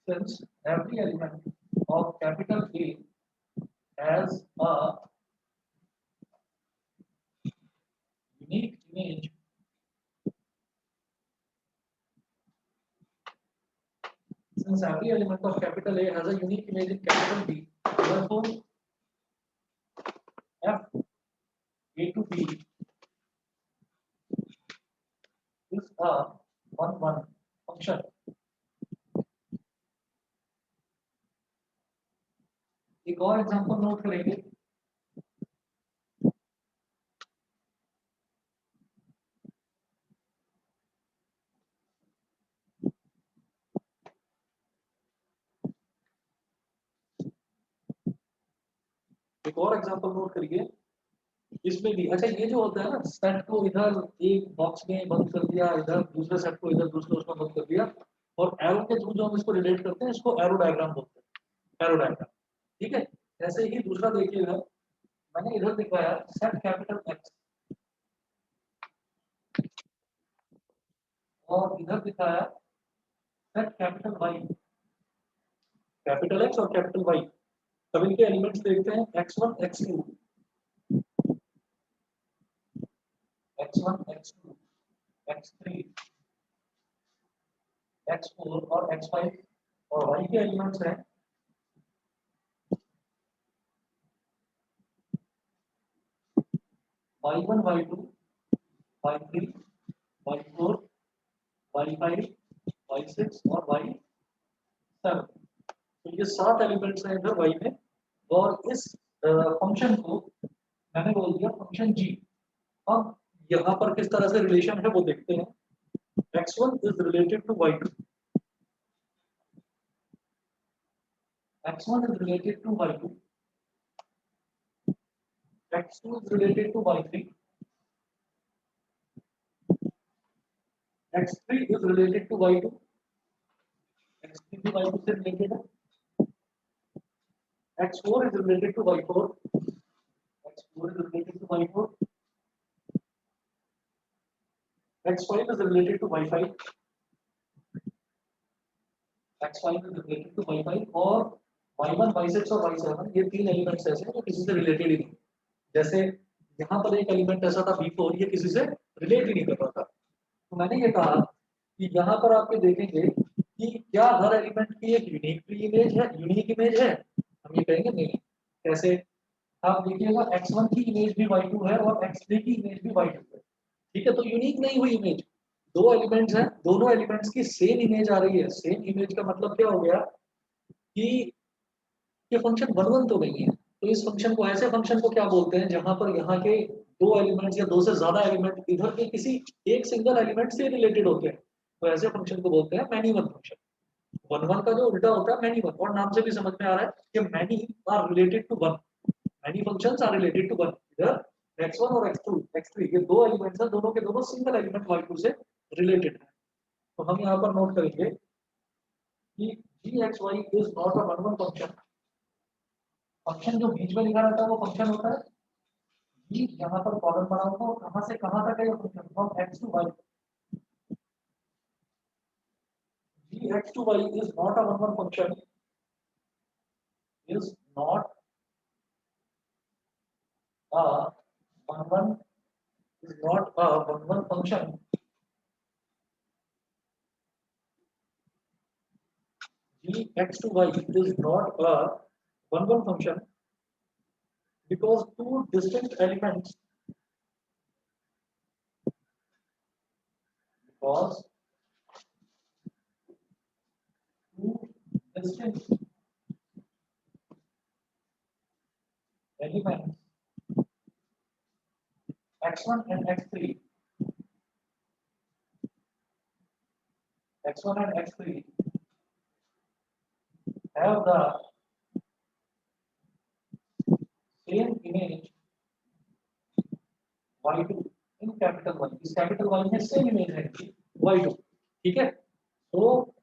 since every element of capital A has a unique image, since every element of capital A has a unique image in capital B, therefore f A to B is a 1-1 function. एक और example note करेंगे। एक और example note करिए। इसमें भी अच्छा ये जो होता है ना, सेट को इधर एक बॉक्स में बंद कर दिया, इधर दूसरे सेट को इधर दूसरे उसमें बंद कर दिया, और एरो के थ्रू जो हम इसको रिलेट करते हैं इसको एरो डायग्राम बोलते हैं, एरो डायग्राम। ठीक है, ऐसे ही दूसरा देखिएगा, मैंने इधर दिखाया सेट कैपिटल एक्स और इधर दिखाया set capital Y, capital X और कैपिटल वाई। अब इनके एलिमेंट्स देखते हैं x1 x2 x1 x2 x3 x4 और x5, और y के एलिमेंट्स हैं y1 y2 y3 y4 y5 y6 और y7। तो ये 7 एलिमेंट्स हैं इधर y में, और इस फंक्शन को मैंने बोल दिया फंक्शन g। अब यहाँ पर किस तरह से रिलेशन है वो देखते हैं। x1 is related to y2, x1 is related to y2, x2 is related to y3, x3 is related to y2, x3 भी y2 से रिलेटेड है, x4 is related to y4, x4 is related to y4, x5 is related to y5, x5 is related to y5, और y1 y6 और y7 ये तीन elements ऐसे हैं जो किसी से रिलेटेड ही नहीं। जैसे यहाँ पर एक एलिमेंट ऐसा था b4, ये किसी से रिलेट ही नहीं कर रहा था। तो मैंने ये कहा कि यहाँ पर आप ये देखेंगे कि क्या हर एलिमेंट की एक यूनिक इमेज है, यूनिक इमेज है? हम ये कहेंगे नहीं। कैसे? आप देखिएगा x1 की इमेज भी y2 है और x3 की इमेज भी y2 है। ठीक है, तो यूनिक नहीं हुई इमेज। दो एलिमेंट्स हैं, दोनों एलिमेंट्स की सेम इमेज आ रही है। सेम इमेज का मतलब क्या हो गया कि ये फंक्शन वन तो नहीं है। तो इस फंक्शन को, ऐसे फंक्शन को क्या बोलते हैं जहां पर यहाँ के दो एलिमेंट्स या दो से ज्यादा एलिमेंट इधर के किसी एक सिंगल एलिमेंट से रिलेटेड होते हैं, तो ऐसे फंक्शन को बोलते हैं many one function. One one का जो उल्टा होता है मैनी वन, और नाम से भी समझ में आ रहा है कि many are related to one, many functions are related to one. इधर x1 और x2 x3 ये दो एलिमेंट्स हैं, दोनों के दोनों सिंगल एलिमेंट y2 से रिलेटेड है। तो हम यहाँ पर नोट करेंगे कि gxy is not a one one function. Function जो बीच में लिखा रहता है वो फंक्शन होता है। ये यहाँ पर कॉलम बनाऊंगा, कहां से कहां तक है ये function, from x to y। gx to y is not a one one function, is not a one one, is not a one one function, gx to y is not a one one function because two distinct elements, because two distinct elements x1 and x3, x1 and x3 have the same image y2 in capital Y। इस capital Y में same image है y2। ठीक है, तो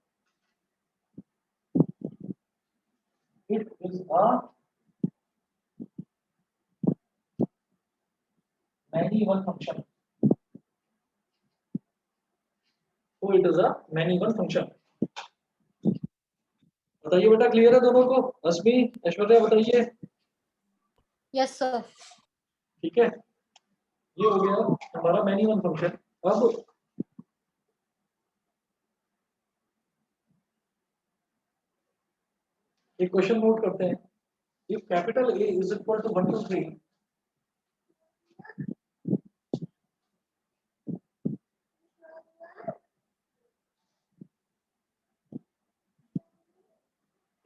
it is a many one function, so it is a many one function। बताइए बेटा, clear है दोनों को? अस्मी, ऐश्वर्या बताइए। Yes sir. ठीक है, ये हो गया हमारा मैनी वन फंक्शन। अब एक क्वेश्चन नोट करते हैं। If capital A is equal to 1 2 3,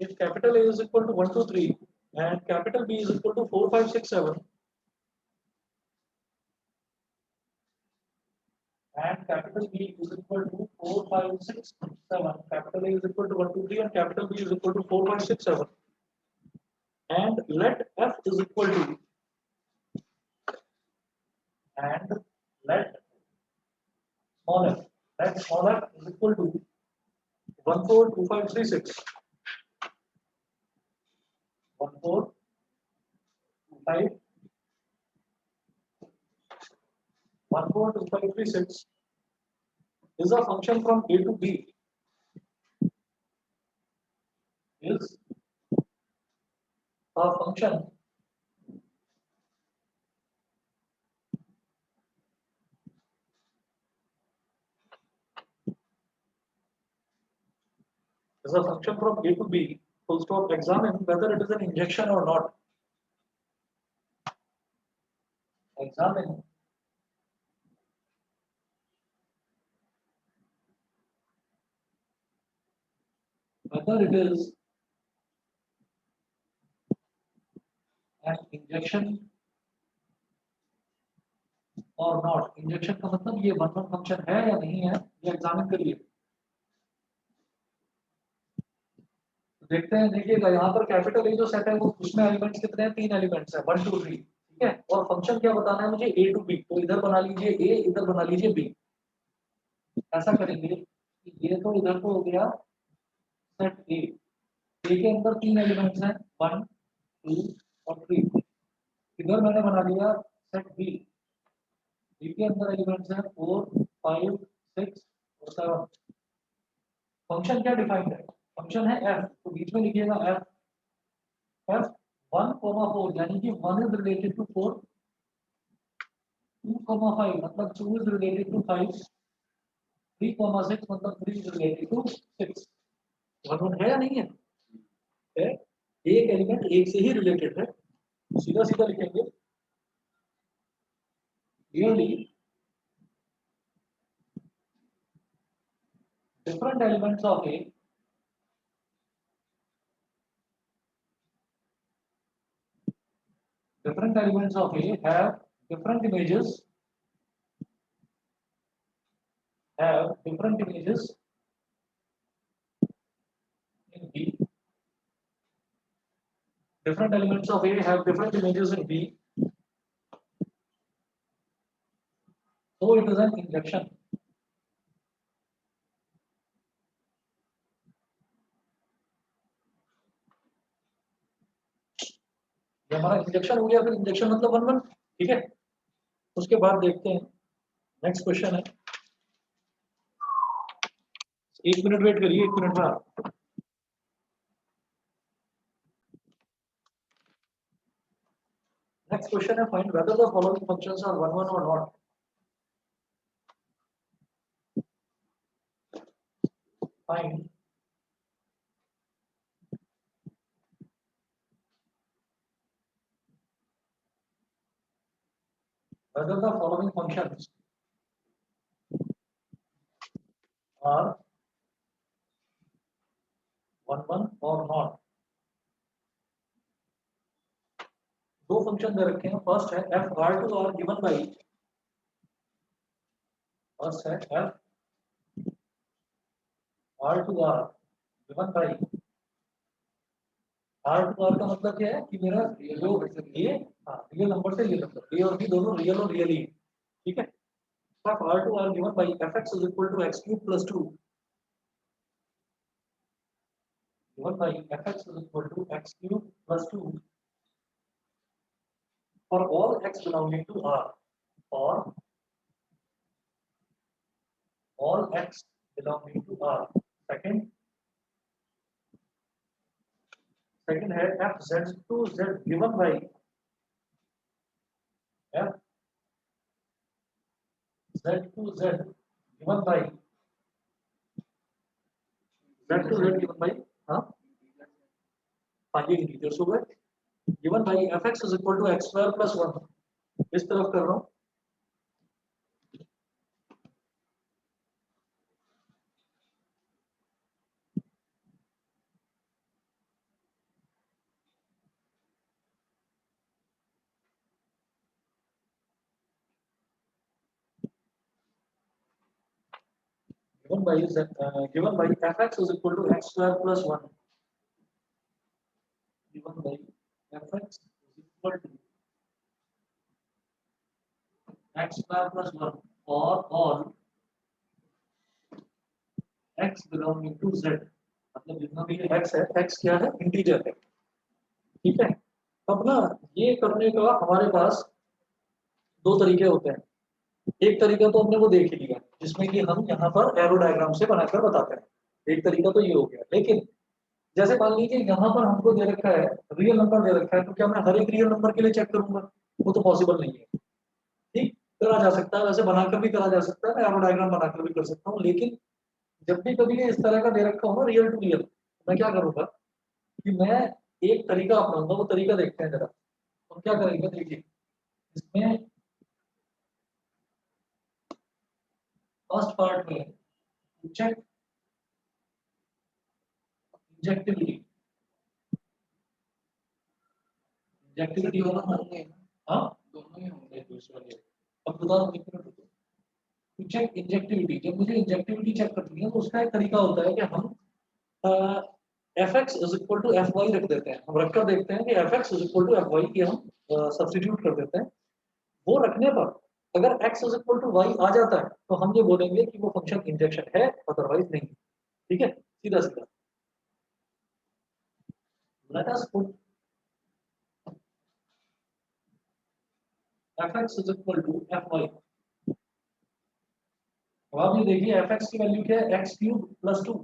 if capital A is equal to 1 2 3 and capital B is equal to 4 5 6 7 and capital B is equal to 4 5 6 7, capital A is equal to 1 2 3 and capital B is equal to 4 5 6 7, and let F is equal to, and let small f, let small f is equal to 1 4 2 5 3 6, 1 4 2 5 1 4 2 5 3 6 is a function from A to B, is a function is a function from A to B, full stop, examine whether it is an injection or not. Examine whether it is an injection or not. Injection का मतलब ये one one function है या नहीं है, ये examine करिए। देखते हैं, देखिएगा यहाँ पर कैपिटल ए जो सेट है वो उसमें एलिमेंट्स कितने हैं, 3 एलिमेंट्स है, 1 2 3, ठीक है। और फंक्शन क्या बताना है मुझे, ए टू बी, तो इधर बना लीजिए ए, इधर बना लीजिए बी। ऐसा करेंगे कि ये तो इधर तो हो गया सेट ए, ए के अंदर 3 एलिमेंट्स हैं 1 2 और 3। इधर मैंने बना लिया सेट बी, बी के अंदर एलिमेंट्स हैं 4 5 6 और 7। फंक्शन क्या डिफाइंड है, फंक्शन है एफ, तो बीच में लिखिएगा एफ, एफ 1 4, यानी कि 1 इज रिलेटेड टू 4, 2 5 मतलब 2 इज रिलेटेड टू 5, 3 6 मतलब 3 इज रिलेटेड टू 6। वन है या नहीं है? एक एलिमेंट एक से ही रिलेटेड है, सीधा सीधा लिखेंगे clearly different elements of A different elements of A have different images in B. Different elements of A have different images in B, so it is an injection. ये हमारा इंजेक्शन हो गया, फिर इंजेक्शन मतलब वन वन, ठीक है। उसके बाद देखते हैं नेक्स्ट क्वेश्चन है, 1 मिनट वेट करिए, 1 मिनट में। नेक्स्ट क्वेश्चन है, find whether the following functions are one one और not. Find whether the following functions are 1 1 or not। दो फंक्शन दे रखे हैं, फर्स्ट है f r to r given by, first है f r to r given by, r to r का मतलब क्या है कि मेरा जो ये रियल नंबर से ये नंबर a और b दोनों रियल और रियल ही, ठीक है। f r to r given by fx is equal to x cube plus 2, given by fx is equal to x cube plus 2 for all x belonging to r, or all x belonging to R। Second, second है F Z to Z given by F Z to Z given by Z to Z given by हाँ ये integers हो गए given by F X is equal to X square plus 1 इस तरफ कर रहा हूँ given by fx is equal to x square plus 1 given by fx is equal to x square plus 1 for all x belonging to z मतलब जितना भी x है x क्या है इंटीजर है ठीक है अब ना ये करने का हमारे पास दो तरीके होते हैं एक तरीका तो हमने वो देख ही लिया जिसमें कि हम यहाँ पर एरो डायग्राम से बनाकर बताते हैं एक तरीका तो ये हो गया लेकिन जैसे मान लीजिए यहाँ पर हमको दे रखा है रियल नंबर दे रखा है तो क्या मैं हर एक रियल नंबर के लिए चेक करूंगा वो तो पॉसिबल नहीं है ठीक करा जा सकता है वैसे बनाकर भी करा जा सकता है मैं एरो डायग्राम बनाकर भी कर सकता हूँ लेकिन जब भी कभी इस तरह का दे रखा हो ना रियल टू रियल मैं क्या करूंगा कि मैं एक तरीका अपनाऊंगा वो तरीका देखते हैं जरा तो क्या करेंगे देखिए इसमें फर्स्ट पार्ट में चेक इंजेक्टिविटी इंजेक्टिविटी होगा ना हाँ दोनों ही होंगे दूसरा अब बताओ कितने चेक इंजेक्टिविटी जब मुझे इंजेक्टिविटी चेक करनी है तो उसका एक तरीका होता है कि हम F X is equal to F Y रख देते हैं हम रखकर देखते हैं कि F X is equal to F Y की हम सब्सटीट्यूट कर देते हैं वो रखने पर अगर x is equal to Y आ जाता है तो हम ये बोलेंगे कि वो फंक्शन इंजेक्शन है अदरवाइज नहीं ठीक है सीधा सीधा let us put fx is equal to fy अब आप ये देखिए fx की वैल्यू क्या है x cube plus 2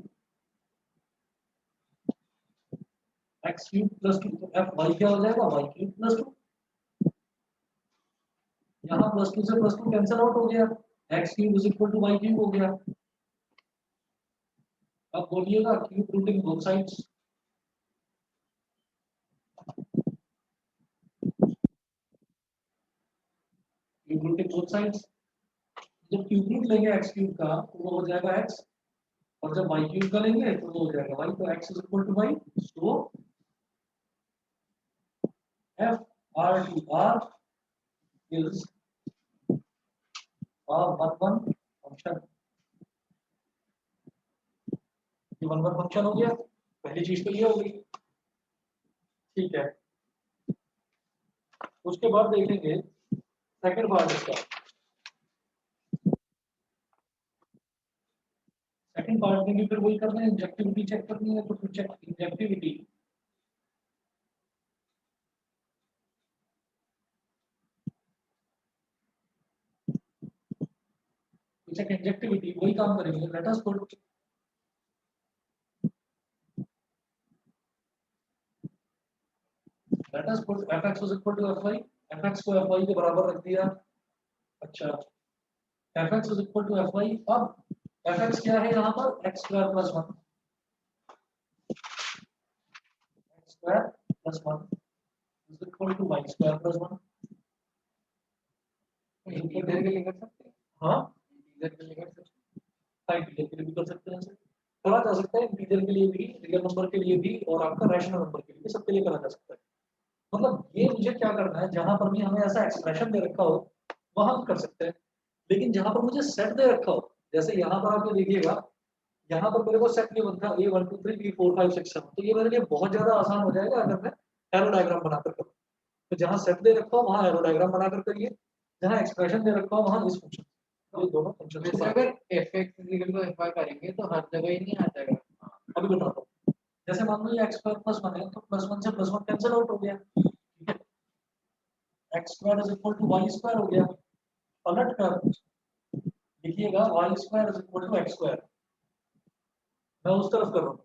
x cube plus 2 तो fy क्या हो जाएगा y क्यूब प्लस 2 यहाँ प्लस 2 से प्लस 2 कैंसिल आउट हो गया x cube is equal to y cube हो गया अब बोलिएगा cube rooting both sides cube rooting both sides जब क्यूब रूट लेंगे x क्यूब का तो वो हो जाएगा x और जब y क्यूब का लेंगे तो वो हो जाएगा y तो x is equal to y so f r to r is a one function ये वन फंक्शन हो गया पहली चीज तो ये हो गई ठीक है उसके बाद देखेंगे सेकंड पार्ट इसका सेकंड पार्ट में भी फिर वही करना है इंजेक्टिविटी चेक करनी है तो फिर चेक इंजेक्टिविटी चेक इंजेक्टिविटी वही काम करेंगे let us put let us put fx is equal to fy fx को fy के बराबर रख दिया अच्छा fx is equal to fy अब fx क्या है यहाँ पर x square plus 1 x square plus 1 is equal to y square plus 1 integer के लिए कर सकते हैं हाँ इंटीजर के लिए कर सकते हैं इंटीजर के लिए भी कर सकते हैं करा जा सकता है इंटीजर के लिए भी रियल नंबर के लिए भी और आपका रैशनल नंबर के लिए भी सबके लिए करा जा सकता है मतलब ये मुझे क्या करना है जहां पर भी हमें ऐसा एक्सप्रेशन दे रखा हो वहां हम कर सकते हैं लेकिन जहां पर मुझे सेट दे रखा हो जैसे यहाँ पर आप ये देखिएगा यहाँ पर मेरे को सेट नहीं बनता ए 1 2 3 4 5 6 7 तो ये मेरे लिए बहुत ज्यादा आसान हो जाएगा अगर मैं एरो डायग्राम बनाकर करूँ तो जहाँ सेट दे रखा हो वहाँ एरो डायग्राम बनाकर करिए जहाँ एक्सप्रेशन दे रखा हो वहाँ इस फंक्शन ये दोनों फंक्शन वैसे अगर fx इक्वल टू fy करेंगे तो हर जगह ही नहीं आ जाएगा अभी बताता हूँ जैसे मान लो ये x स्क्वायर प्लस 1 है तो प्लस 1 से प्लस 1 कैंसिल आउट हो गया x square is equal to y square हो गया पलट कर लिखिएगा y square is equal to x square मैं उस तरफ कर रहा हूँ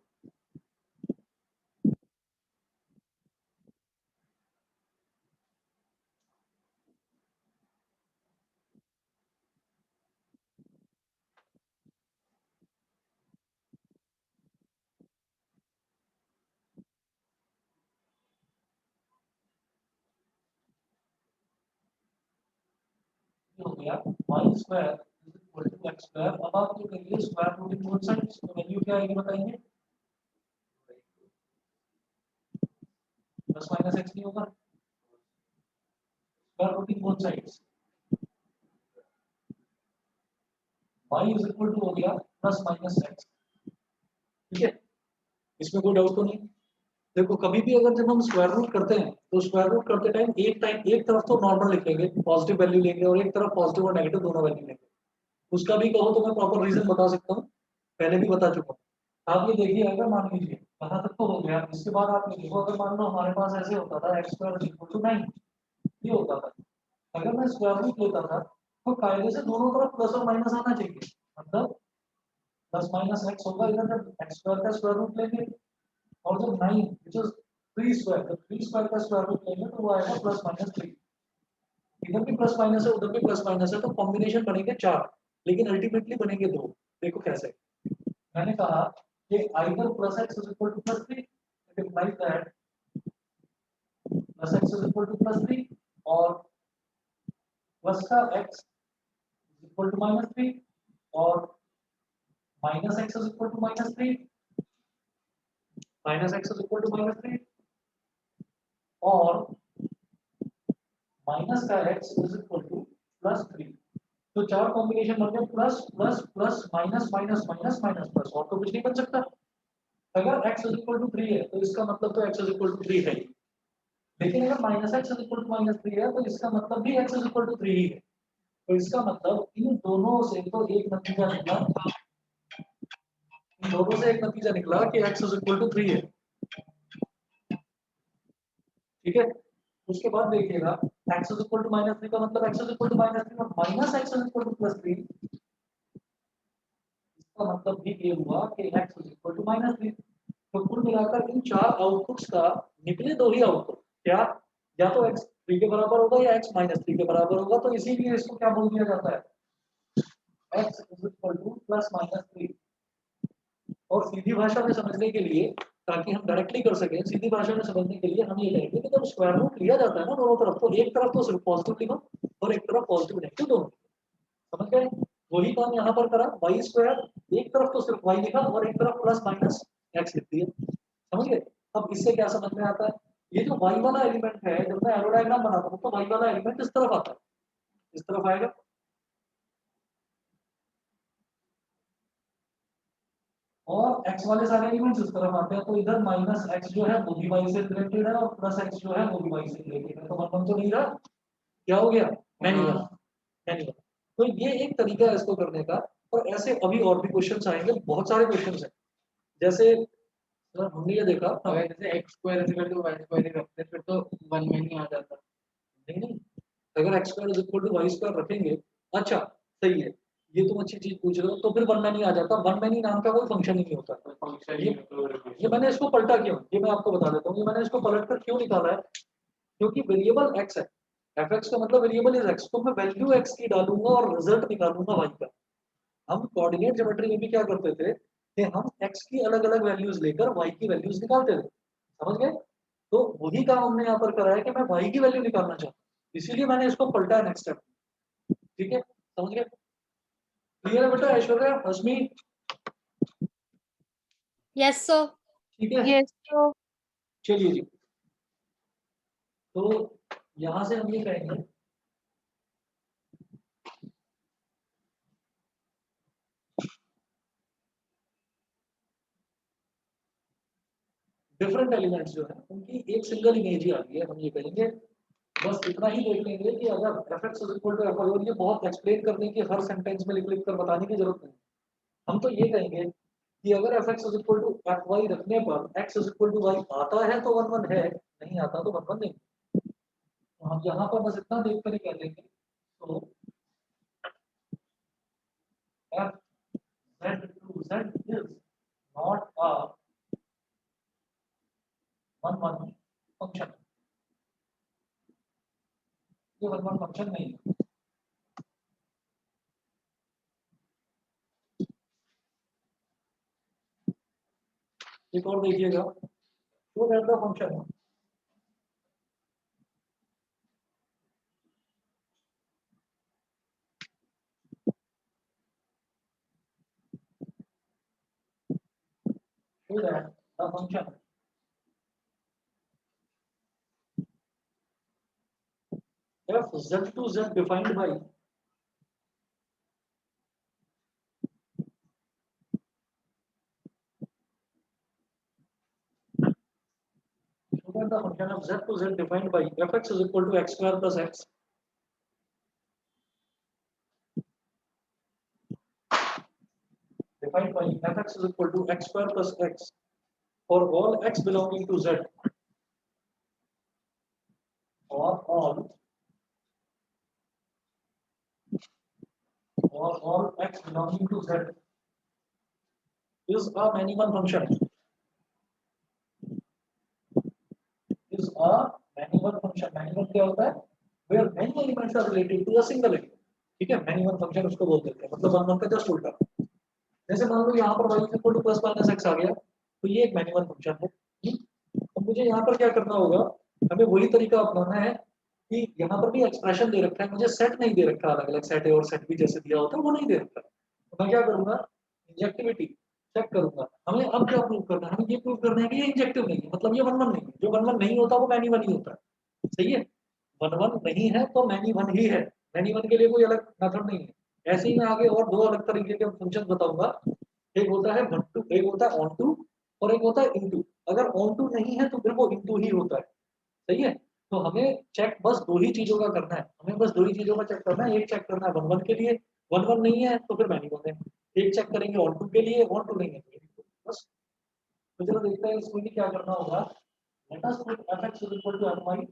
हो गया Y square equal to X square. अब आप ये करिए square root in both sides, तो वैल्यू क्या आएगी बताइए? प्लस माइनस एक्स नहीं होगा, square root in both sides Y is equal to हो गया प्लस माइनस एक्स। ठीक है, इसमें कोई डाउट तो नहीं? देखो कभी भी अगर जब हम स्क्वायर रूट करते हैं तो स्क्वायर रूट करते टाइम एक तरफ तो नॉर्मल लिखेंगे, पॉजिटिव वैल्यू लेंगे, और एक तरफ पॉजिटिव और नेगेटिव दोनों वैल्यू लेंगे। उसका भी कहो तो मैं प्रॉपर रीजन बता सकता हूँ, पहले भी बता चुका हूँ। आप ये देखिए, अगर मान लीजिए कहाँ तक तो हो गया, इसके बाद आप ये देखो, अगर मान लो हमारे पास ऐसे होता था एक्स स्क्वायर इक्वल टू 9, ये होता था। अगर मैं स्क्वायर रूट लेता था तो कायदे से दोनों तरफ प्लस और माइनस आना चाहिए, मतलब प्लस माइनस एक्स होगा इधर, जब एक्स स्क्वायर का स्क्वायर रूट लेंगे, और जब 9 विच इज 3 स्क्वायर, जब 3 स्क्वायर का स्क्वायर रूट लेंगे तो वो आएगा प्लस माइनस 3। इधर भी प्लस माइनस है, उधर भी प्लस माइनस है, तो कॉम्बिनेशन बनेंगे 4, लेकिन अल्टीमेटली बनेंगे 2। देखो कैसे, मैंने कहा कि either plus X is equal to plus 3, it implies that plus X is equal to plus 3, और प्लस का X is equal to minus 3, और minus X is equal to minus 3, minus X is equal to minus 3, और minus का X is equal to plus 3। तो 4 combination बन गए, plus plus plus minus minus minus minus plus, और तो कुछ नहीं बन सकता। अगर x इज इक्वल टू 3 है तो इसका मतलब तो x इज इक्वल टू 3 है ही। लेकिन अगर minus X is equal to minus 3 है तो इसका मतलब भी x इज इक्वल टू 3 ही है। तो इसका मतलब इन दोनों से तो एक नतीजा निकला, इन दोनों से एक नतीजा निकला कि x इज इक्वल टू 3 है। ठीक है, उसके बाद देखिएगा x is equal to minus 3 का मतलब x is equal to minus 3 और minus x is equal to plus 3, इसका मतलब भी ये हुआ कि x is equal to minus 3। तो कुल मिलाकर इन 4 आउटपुट्स का निकले 2 ही आउटपुट, क्या या तो x 3 के बराबर होगा या x माइनस 3 के बराबर होगा। तो इसीलिए इसको क्या बोल दिया जाता है, x is equal to plus minus 3। और सीधी भाषा में समझने के लिए, ताकि हम डायरेक्टली कर सकें, सीधी भाषा में समझने के लिए हम ये कहेंगे कि जब स्क्वायर रूट लिया जाता है ना दोनों तरफ, तो एक तरफ तो सिर्फ पॉजिटिव लिखो और एक तरफ पॉजिटिव नेगेटिव दोनों। समझ गए? वही काम यहाँ पर करा, वाई स्क्वायर एक तरफ तो सिर्फ वाई लिखा और एक तरफ प्लस माइनस एक्स लिख दिया। समझ गए? अब इससे क्या समझ में आता है, ये जो वाई वाला एलिमेंट है, जब मैं एरो डायग्राम बनाता हूँ तो वाई वाला एलिमेंट इस तरफ आता है, इस तरफ आएगा, और x वाले सारे एलिमेंट्स इस तरफ आते हैं। तो इधर माइनस एक्स जो है वो भी y से रिलेटेड है, और प्लस एक्स जो है वो भी y से रिलेटेड है। तो मतलब तो नहीं रहा, क्या हो गया, नहीं रहा, नहीं रहा। तो ये एक तरीका है इसको करने का। और ऐसे अभी और भी क्वेश्चंस आएंगे, बहुत सारे क्वेश्चंस हैं। जैसे हमने ये देखा, अगर जैसे X square equal to Y square रखते फिर तो 1 में नहीं आ जाता। नहीं नहीं, अगर X square is equal to Y square रखेंगे, अच्छा सही है, ये तुम अच्छी चीज पूछ रहे हो, तो फिर वन मैनी आ जाता। वन मैनी नाम का कोई फंक्शन ही नहीं होता। फंक्शन ये मैंने इसको पलटा क्यों, ये मैं आपको बता देता हूँ। ये मैंने इसको पलट कर क्यों निकाला है, क्योंकि वेरिएबल एक्स है, एफ एक्स का मतलब वेरिएबल इज एक्स, तो मैं वैल्यू एक्स की डालूंगा और रिजल्ट निकालूंगा वाई का। हम कोऑर्डिनेट ज्योमेट्री में भी क्या करते थे कि हम एक्स की अलग अलग वैल्यूज लेकर वाई की वैल्यूज निकालते थे। समझ गए? तो वही काम हमने यहाँ पर करा है कि मैं वाई की वैल्यू निकालना चाहता हूँ, इसीलिए मैंने इसको पलटा है नेक्स्ट स्टेप। ठीक है, समझ गए? क्लियर है बेटा? ऐश्वर्या, रश्मि, Yes, sir. ठीक है? Yes, sir. चलिए जी, तो यहां से हम ये कहेंगे डिफरेंट एलिमेंट्स जो है उनकी एक सिंगल इमेज ही आती है। हम ये कहेंगे, बस इतना ही देख लेंगे कि अगर F X is equal to F Y, और ये बहुत एक्सप्लेन करने की, हर सेंटेंस में लिख लिख कर बताने की जरूरत नहीं। हम तो ये कहेंगे कि अगर F X is equal to F Y रखने पर X is equal to Y आता है तो वन वन है, नहीं आता तो वन वन नहीं। तो हम यहाँ पर बस इतना देख कर ही कह देंगे, तो F Z to Z is not a one one function, ये वन वन फंक्शन नहीं है। एक और देखिएगा, to that the function so that the function f z to z defined by so that the function of z to z defined by fx is equal to x square plus x defined by fx is equal to x square plus x for all x belonging to z or all x belonging to z is a many one function is a many one function many one क्या होता है where many elements are related to a single element ठीक है many one function उसको बोल देते हैं मतलब वन वन का जस्ट उल्टा जैसे मान लो यहाँ पर y is equal to plus minus x आ गया तो ये एक many one function है अब मुझे यहाँ पर क्या करना होगा हमें वही तरीका अपनाना है कि यहाँ पर भी एक्सप्रेशन दे रखा है मुझे सेट नहीं दे रखा अलग अलग सेट ए और सेट बी जैसे दिया होता है वो नहीं दे रखा तो मैं क्या करूंगा इंजेक्टिविटी चेक करूंगा हमें अब क्या प्रूव करना है हमें ये प्रूव करना है कि ये इंजेक्टिव नहीं है मतलब ये वन वन नहीं है जो वन वन नहीं होता वो मैनी वन ही होता है सही है वन वन नहीं है तो मैनी वन ही है मैनी वन के लिए कोई अलग मेथड नहीं है ऐसे ही मैं आगे और दो अलग तरीके के फंक्शन बताऊंगा एक होता है वन टू एक होता है ऑन टू और एक होता है इनटू अगर ऑन टू नहीं है तो फिर वो इनटू ही होता है सही है तो हमें चेक बस दो ही चीजों का करना है हमें बस दो ही चीजों का चेक करना है एक चेक करना है वन वन के लिए वन वन नहीं है तो फिर मैनी वन है एक चेक करेंगे ऑन टू के लिए ऑन टू नहीं है तो बस तो चलो देखते हैं इसमें भी क्या करना होगा let us put fx is equal to fy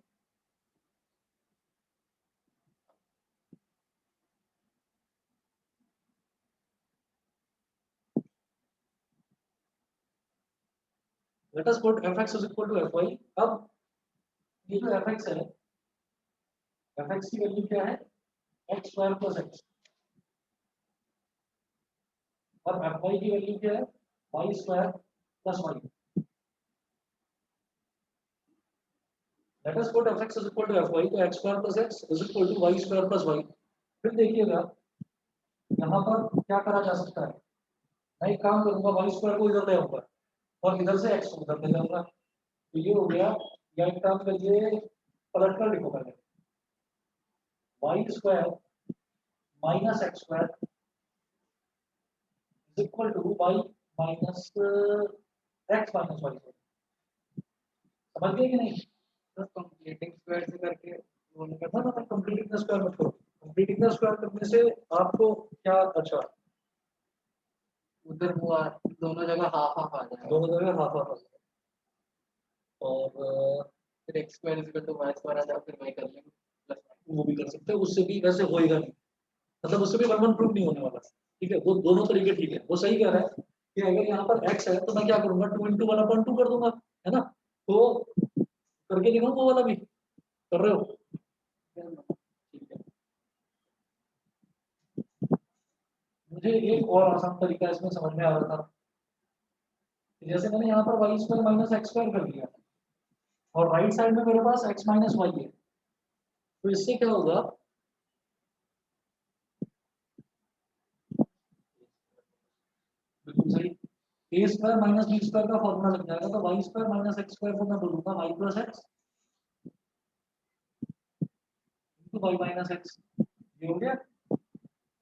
let us put fx is equal to fy अब ये जो fx है fx की वैल्यू क्या है x स्क्वायर प्लस x और fy की वैल्यू क्या है y square plus y let us put fx is equal to fy तो x square plus x is equal to y square plus y फिर देखिएगा यहाँ पर क्या करा जा सकता है मैं एक काम करूंगा y स्क्वायर को इधर ले आऊंगा और इधर से x को उधर ले जाऊंगा तो ये हो गया या एक काम करिए पलट कर लिखो पहले y square minus x square is equal to y minus x minus y समझ गए कि नहीं बस कंप्लीटिंग स्क्वायर से करके वो नहीं ना ना कंप्लीटिंग द स्क्वायर मत करो कंप्लीटिंग द स्क्वायर करने से आपको क्या अच्छा उधर हुआ दोनों जगह हाफ हाफ आ जाएगा दोनों जगह हाफ हाफ और फिर x square is equal to y square आ जाए फिर y कर लेंगे प्लस वो भी कर सकते हैं उससे भी वैसे होएगा नहीं मतलब उससे भी वन वन प्रूफ नहीं होने वाला ठीक है वो दोनों तरीके ठीक है वो सही कह रहा है कि अगर यहाँ पर x है तो मैं क्या करूंगा 2 into 1/2 कर दूंगा है ना तो करके दिखाऊं वो वाला भी कर रहे हो ठीक है मुझे एक और आसान तरीका इसमें समझ में आ रहा था जैसे मैंने यहाँ पर y square minus X square कर दिया और राइट साइड में मेरे पास x माइनस वाई है तो इससे क्या होगा बिल्कुल सही A square minus B square का फॉर्मूला लग जाएगा तो Y square minus X square को मैं बोलूंगा Y plus X into Y minus X ये हो गया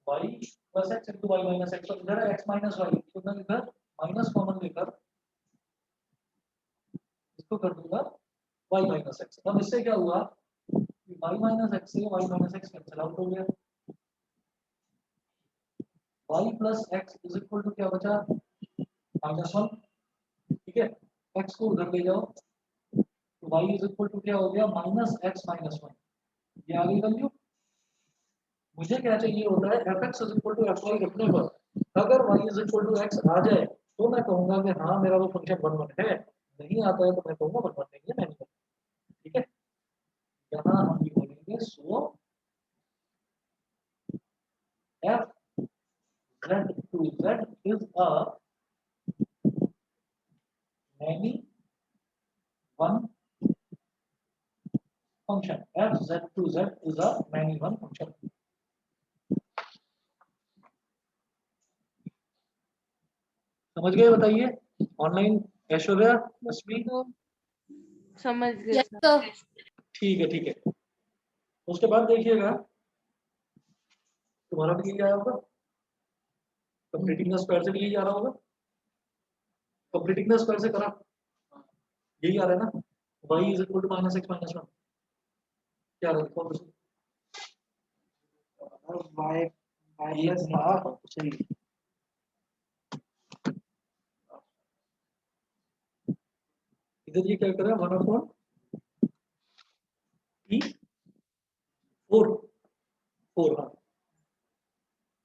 Y plus X into Y minus X और इधर एक्स माइनस वाई तो मैं इधर माइनस कॉमन लेकर इसको कर दूंगा वाई माइनस एक्स अब इससे क्या हुआ वाई माइनस एक्स से Y minus X cancel out हो गया Y plus X is equal to क्या बचा -1 ठीक है x को उधर ले जाओ तो y इज इक्वल टू क्या हो गया -x -1 ये आ गई वैल्यू मुझे क्या चाहिए होता है fx is equal to fy रखने पर अगर y is equal to x आ जाए तो मैं कहूंगा कि हाँ मेरा वो फंक्शन 1 1 है नहीं आता है तो मैं कहूंगा 1 1 नहीं है नहीं है ठीक है यहाँ हम ये बोलेंगे सो f z to z is a many one function f z to z is a many one function समझ गए बताइए ऑनलाइन ऐश्वर्या रश्मि समझ गए यस सर। सर। ठीक है ठीक है। उसके बाद देखिएगा तुम्हारा भी यही आया होगा, कंप्लीटिंग द स्क्वायर से भी यही आ रहा होगा, कंप्लीटिंग द स्क्वायर से करा यही आ रहा है ना, y is equal to minus X minus one, क्या आ रहा है कौन सा y ये माइनस था सही। इधर ये क्या कर रहा है 1 अपॉन t 4 4 हाँ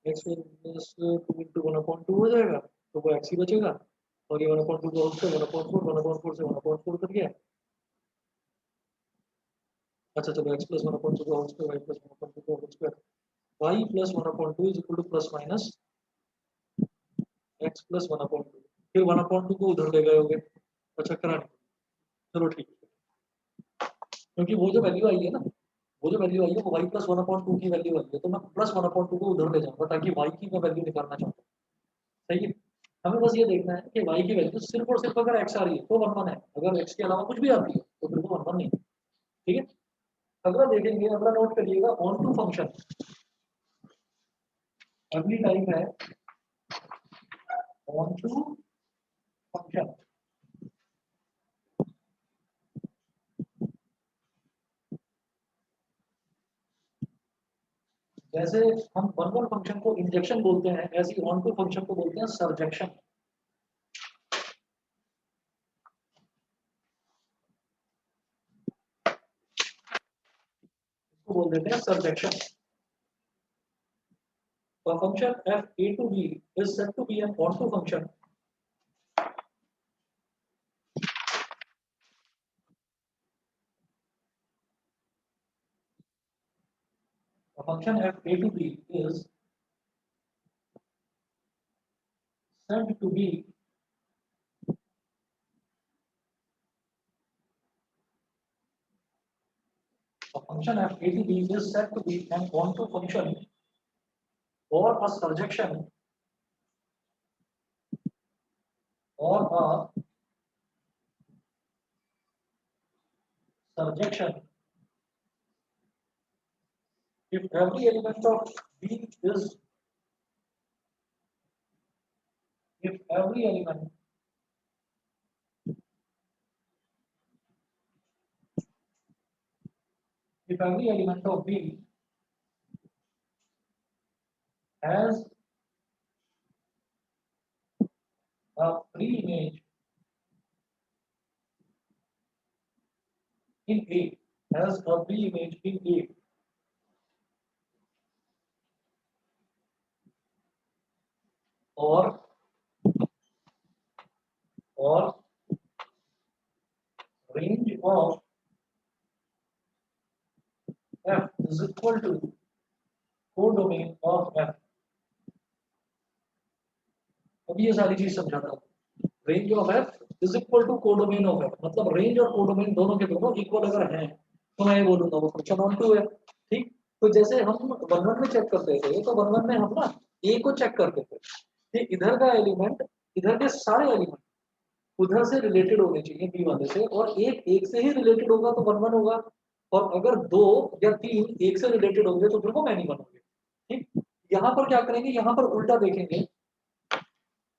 x प्लस 2 इंटू 1 अपॉन 2 हो जाएगा, तो वो x ही बचेगा, और ये 1 अपॉन 2 का होल स्क्वायर 1 अपॉन 4 1 अपॉन 4 से 1 अपॉन 4 कर गया। अच्छा चलो x प्लस 1 अपॉन 2 का whole square y plus 1 upon 2 का whole square y plus 1 upon 2 is equal to plus minus x plus 1 upon 2, फिर 1 अपॉन 2 को उधर ले गए होगे, अच्छा करा नहीं, चलो ठीक है, क्योंकि वो जो वैल्यू आई है ना, वो जो वैल्यू आई है वो y प्लस 1 अपॉन 2 की वैल्यू आई है, तो मैं प्लस 1 अपॉन 2 को उधर ले जाऊंगा ताकि y की मैं वैल्यू निकालना चाहता हूँ। सही है, हमें बस ये देखना है कि y की वैल्यू सिर्फ और सिर्फ अगर x आ रही है तो 1 1 है, अगर x के अलावा कुछ भी आती है तो फिर वो 1 1 नहीं है। ठीक है, अगला देखेंगे, अगला नोट करिएगा ऑन टू फंक्शन। अगली टाइप है ऑन टू फंक्शन। जैसे हम वन वन फंक्शन को इंजेक्शन बोलते हैं, ऐसे ही ऑन टू फंक्शन को बोलते हैं सर्जेक्शन। इसको बोल देते हैं सर्जेक्शन। A function f a to b is said to be an onto function a function f a to b is said to be a function f a to b is said to be an onto function or a surjection or a surjection if every element of b is if every element if every element of b has a free image in A has a free image in A or range of f is equal to codomain of f। अभी ये सारी चीज समझाता हूँ। Range of f is equal to codomain of f, मतलब range और codomain दोनों के दोनों इक्वल अगर हैं तो मैं ये बोलूंगा वो फंक्शन ऑन टू है। ठीक, तो जैसे हम वन वन में चेक करते थे तो वन वन में हम ना a को चेक करते थे कि इधर का एलिमेंट, इधर के सारे एलिमेंट उधर से रिलेटेड होने चाहिए बी वाले से, और एक एक से ही रिलेटेड होगा तो वन वन होगा, और अगर दो या तीन एक से रिलेटेड होंगे तो फिर वो मैनी वन होंगे। ठीक, यहाँ पर क्या करेंगे, यहाँ पर उल्टा देखेंगे,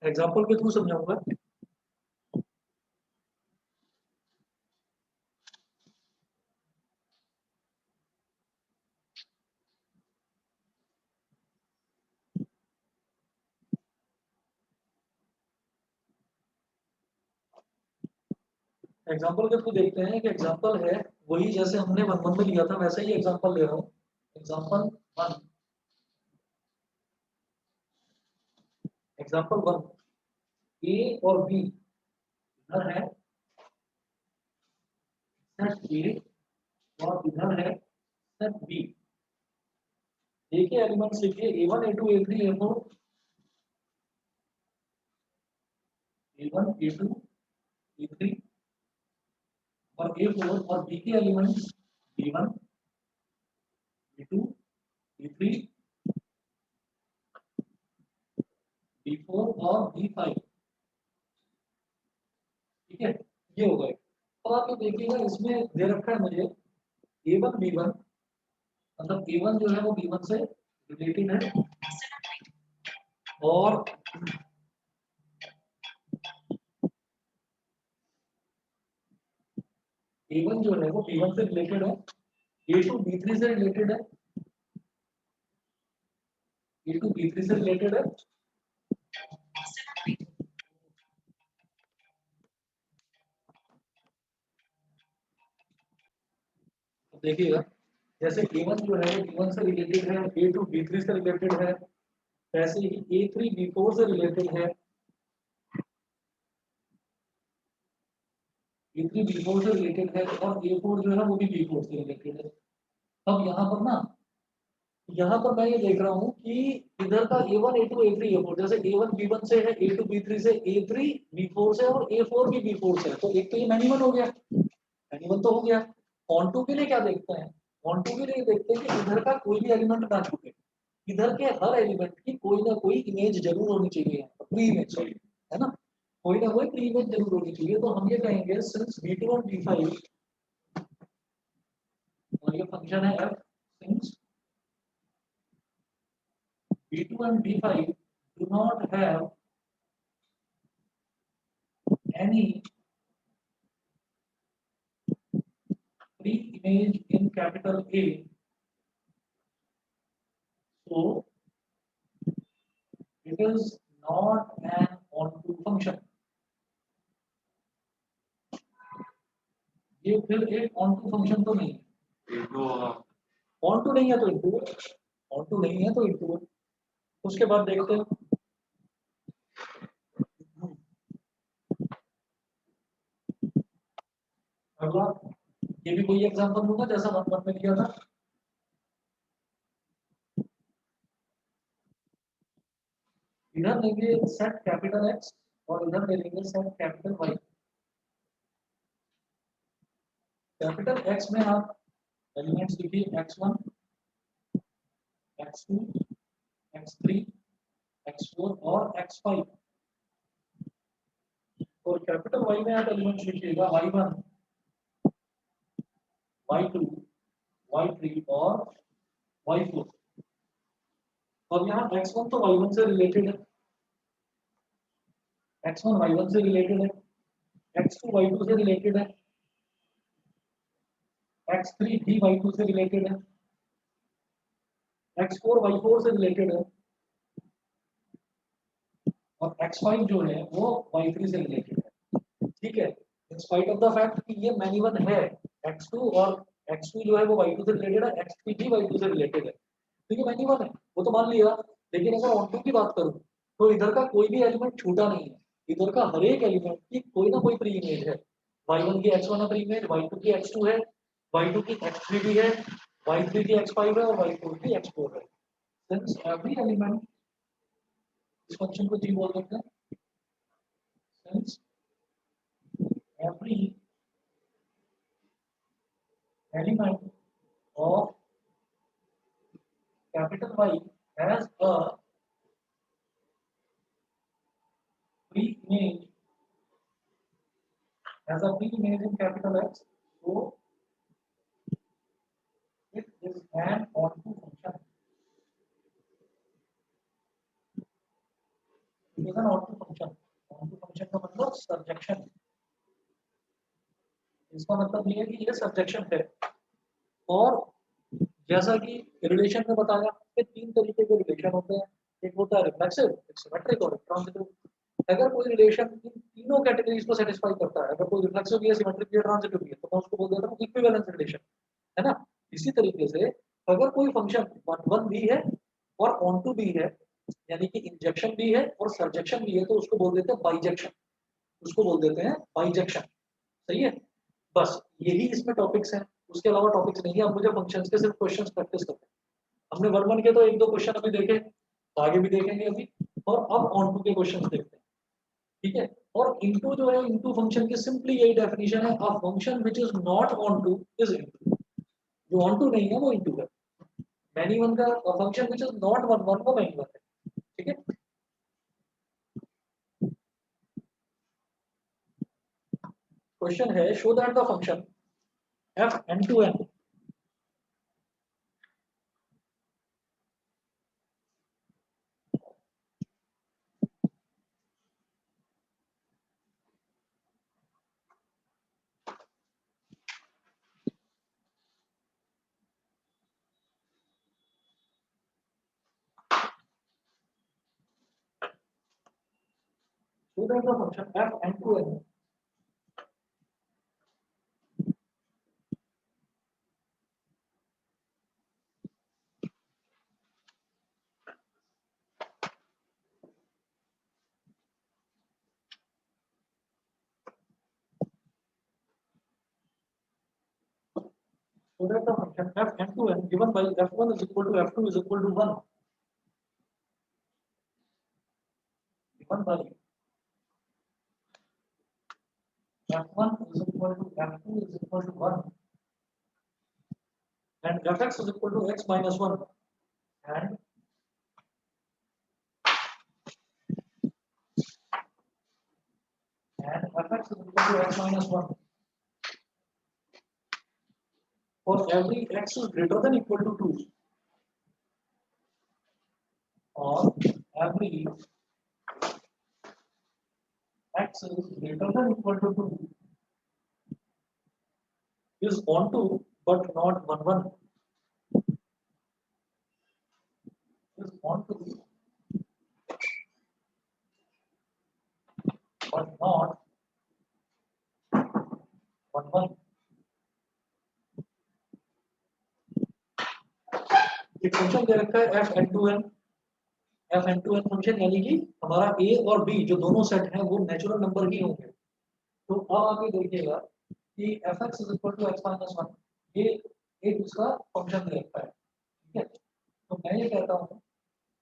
एग्जाम्पल के थ्रू समझाऊंगा। एग्जाम्पल के थ्रू देखते हैं कि एग्जाम्पल है वही जैसे हमने वन वन में लिया था वैसे ही एग्जाम्पल ले रहा हूँ। एग्जाम्पल वन, एग्जाम्पल वन, ए और बी इधर है सेट ए और इधर है सेट बी। ए के एलिमेंट्स लिखिए A1 A2 A3 A4, A1 A2 A3 और A4, और बी के elements B1 B2 B3 B4 और B5। ठीक है, ये हो गए। तो आप ये देखिएगा इसमें दे रखा है मुझे A1 B1, मतलब A1 जो है वो B1 से रिलेटेड है और A1 जो है वो B1 से रिलेटेड है, A2 B3 से रिलेटेड है, A2 B3 से रिलेटेड है, देखिएगा जैसे A1 जो है वो B1 से रिलेटेड है, A2 B3 से रिलेटेड है, वैसे ही A3 B4 से रिलेटेड है, A3 B4 से रिलेटेड है और A4 जो है वो भी B4 से रिलेटेड है। अब यहाँ पर मैं ये देख रहा हूँ कि इधर का A1 A2 A3 A4, जैसे A1 B1 से है, A2 B3 से, A3 B4 से और A4 भी B4 से है, तो एक तो ये मैनिमल हो गया, मैनिमल तो हो गया। ऑन टू के लिए क्या देखते हैं, ऑन टू के लिए देखते हैं कि इधर का कोई भी एलिमेंट ना छूटे, इधर के हर एलिमेंट की कोई ना कोई इमेज जरूर होनी चाहिए, प्री इमेज, है ना, कोई ना कोई प्री इमेज जरूर होनी चाहिए। तो हम ये कहेंगे सिंस B2 और B5 और ये फंक्शन है f, since B2 and B5 do not have any pre-image in capital A, so it is not an onto function। ये फिर एक onto function तो नहीं है, onto नहीं है तो into है, onto नहीं है तो into है। उसके बाद देखते हैं अगला, ये भी कोई एग्जांपल दूंगा जैसा 1 में किया था। इधर लेंगे सेट कैपिटल X और इधर ले लेंगे set capital Y। Capital X में आप एलिमेंट्स लिखिए x1 x2 x3 x4 और x5, और कैपिटल Y में आप एलिमेंट्स लिखिएगा y1 y2 y3 और y4। और यहाँ x1 तो y1 से रिलेटेड है, x1 y1 से रिलेटेड है, x2 y2 से रिलेटेड है, x3 भी y2 से रिलेटेड है, x4 y4 से रिलेटेड है और x5 जो है वो y3 से रिलेटेड है। ठीक है, in spite of the fact कि ये मैनिवन है, x2 और x2 जो है वो y2 से रिलेटेड है, x3 भी y2 से रिलेटेड है, तो ये मैनिवन है वो तो मान लिया। लेकिन अगर ऑन टू की बात करूं तो इधर का कोई भी एलिमेंट छूटा नहीं है, इधर का हर एक एलिमेंट की कोई ना कोई प्री इमेज है, y1 की x1 है प्री इमेज, y2 की x2 है, y2 की x3 भी है, y3 की x5 है और y4 की x4 है। सिंस एवरी एलिमेंट, इस फंक्शन को जी बोल देते हैं, since every element of capital Y has a pre-image, has a pre-image in capital X, so it is an onto function. It is an onto function. Onto function का मतलब सर्जेक्शन, इसका मतलब ये है कि ये सर्जेक्शन है। और जैसा कि रिलेशन में बताया कि 3 तरीके के रिलेशन होते हैं, एक होता है रिफ्लेक्सिव, एक सिमेट्रिक और एक ट्रांजिटिव। अगर कोई रिलेशन इन तीनों कैटेगरीज को सेटिस्फाई करता है, अगर कोई रिफ्लेक्सिव भी है, सिमेट्रिक भी है, ट्रांजिटिव भी है, तो मैं उसको बोल देता हूँ इक्विवेलेंस रिलेशन, है ना। इसी तरीके से अगर कोई फंक्शन वन वन भी है और ऑन टू भी है, यानी कि इंजेक्शन भी है और सर्जेक्शन भी है, तो उसको बोल देते हैं बाइजेक्शन, उसको बोल देते हैं बाइजेक्शन। सही है, बस यही इसमें टॉपिक्स हैं, उसके अलावा टॉपिक्स नहीं है। अब मुझे फंक्शंस के सिर्फ क्वेश्चंस प्रैक्टिस करते हैं। हमने वन वन के तो 1-2 क्वेश्चन अभी देखे, आगे भी देखेंगे अभी, और अब ऑन टू के क्वेश्चंस देखते हैं। ठीक है, और इनटू जो है, इनटू फंक्शन की सिंपली यही डेफिनेशन है, a function which is not on two is into. जो ऑन टू नहीं है वो इनटू है। मैनी वन का function which is not one one वो मैनी वन है। ठीक है, क्वेश्चन है show that the function f n to n show that the function f n to n so that the function f n to n given by f1 is equal to f2 is equal to 1 given by f1 is equal to f2 is equal to 1 and fx is equal to x minus 1 and fx is equal to x minus 1 for every x is greater than equal to 2 or every x is greater than equal to 2 is onto but not 1 1 is onto but not 1 1 एक function दे रखा है f n to n function यानी कि हमारा a और b जो दोनों set हैं वो नेचुरल नंबर ही होंगे तो अब आगे देखिएगा कि fx is equal to x minus 1 ये एक उसका फंक्शन दे रखा है ठीक है तो मैं ये कहता हूँ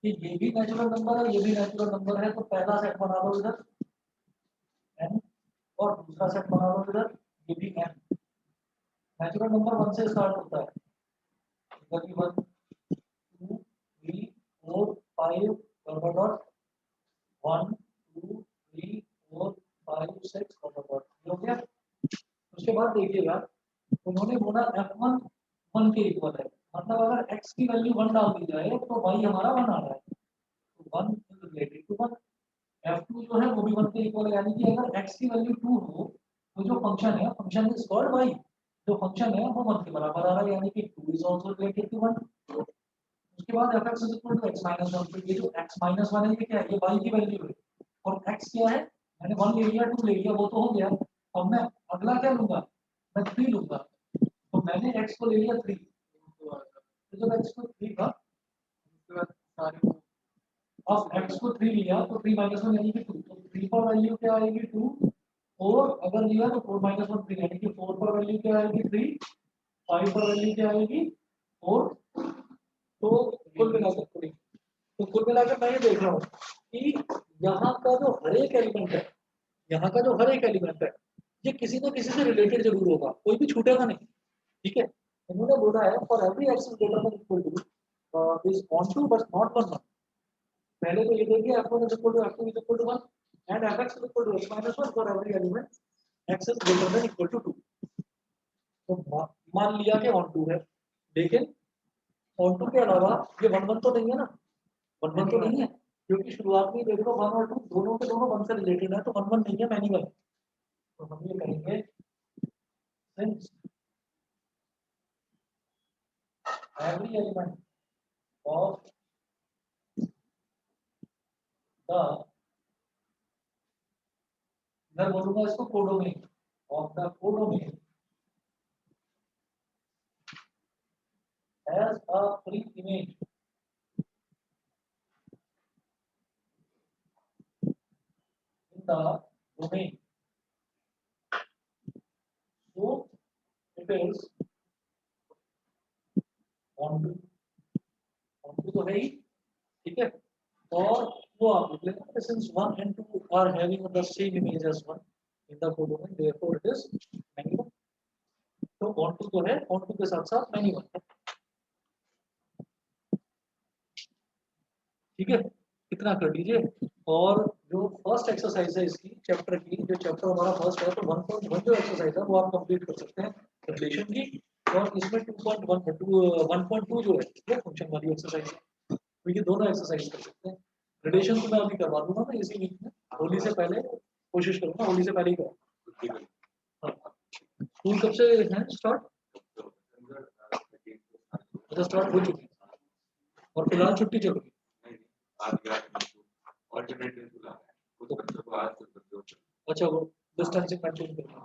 कि ये भी नेचुरल नंबर है ये भी नेचुरल नंबर है तो पहला सेट बना लो इधर n और दूसरा सेट बना लो इधर ये भी n नेचुरल नंबर 1 से स्टार्ट होता है इधर भी 1 2 3 4 5 डॉट डॉट 1 2 3 4 5 6 डॉट डॉट हो गया उसके बाद देखिएगा उन्होंने बोला f1 1 के इक्वल है मतलब अगर x की वैल्यू 1 डाल दी जाए तो y हमारा 1 आ रहा है तो 1 इज रिलेटेड टू 1 f2 जो है वो भी 1 के इक्वल है यानी कि अगर x की वैल्यू 2 हो तो जो फंक्शन है फंक्शन इज कॉल्ड y जो फंक्शन है वो 1 के बराबर आ रहा है यानी कि 2 इज आल्सो रिलेटेड टू 1 उसके बाद fx is equal to x minus 1 तो ये जो x minus 1 है ये क्या है ये y की वैल्यू है और x क्या है मैंने 1 ले लिया 2 ले लिया वो तो हो गया अब मैं अगला क्या लूंगा मैं 3 लूंगा तो मैंने x को ले लिया 3 तो जब x को 3 था उसके बाद सारे अब x को 3 लिया तो 3 minus 1 यानी कि 2 तो 3 पर वैल्यू क्या आएगी 2 और अगर लिया तो 4 minus 1 3 यानी कि 4 पर वैल्यू क्या आएगी 3 5 पर वैल्यू क्या आएगी 4 तो कुल मिलाकर मैं ये देख रहा हूँ कि यहाँ का जो हर एक एलिमेंट है यहाँ का जो हर एक एलिमेंट है ये किसी न किसी से रिलेटेड जरूर होगा कोई भी छूटेगा नहीं ठीक है उन्होंने बोला है for every X is greater than equal to is onto but not 1 पहले तो ये देखिए f1 is equal to f2 is equal to 1 and fx is equal to x minus 1 for every element x is greater than equal to 2 तो मान लिया कि on to है लेकिन ऑन टू के अलावा ये 1 1 तो नहीं है ना 1 1 तो नहीं है क्योंकि शुरुआत में देखो 1 और 2 दोनों के दोनों 1 से रिलेटेड है तो 1 1 नहीं है मैन्युअल तो हम ये करेंगे since every element of the इधर बोलूंगा इसको codomain of the codomain has a free image in the domain so it is onto तो है ही ठीक है और वो आप लिख लेना since 1 and 2 are having the same image as 1 in the codomain therefore it is many 1 तो onto तो है onto के साथ साथ many 1 है ठीक है इतना कर लीजिए और जो फर्स्ट एक्सरसाइज है इसकी चैप्टर की, जो चैप्टर हमारा फर्स्ट है, तो 1.1 जो एक्सरसाइज है वो आप कंप्लीट कर सकते हैं रिलेशन की, और इसमें 1.2 जो है वो फंक्शन वाली एक्सरसाइज है, तो ये दोनों एक्सरसाइज कर सकते हैं। रिलेशन तो मैं अभी करवा दूंगा मैं इसी वीक में, होली से पहले कोशिश करूंगा, होली से पहले ही करूँ। स्कूल कब से है स्टार्ट? तो स्टार्ट हो चुकी है और फिलहाल छुट्टी चल रही है। अच्छा, वो डिस्टेंसिंग मेंटेन करना।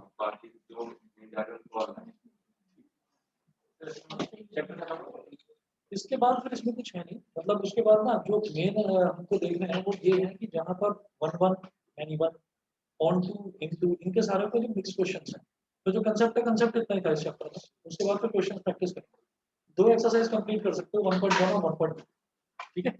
इसके बाद फिर इसमें कुछ है नहीं, मतलब उसके बाद ना जो मेन हमको देखना है वो ये है कि जहाँ पर 1-1 यानी 1 ऑन टू इनटू इनके सारे के लिए मिक्स क्वेश्चंस हैं, तो जो कंसेप्ट है कंसेप्ट इतना ही था इस चैप्टर में, उसके बाद फिर क्वेश्चन प्रैक्टिस करेंगे। 2 एक्सरसाइज कंप्लीट कर सकते हो, 1.1 और 1.2, ठीक है।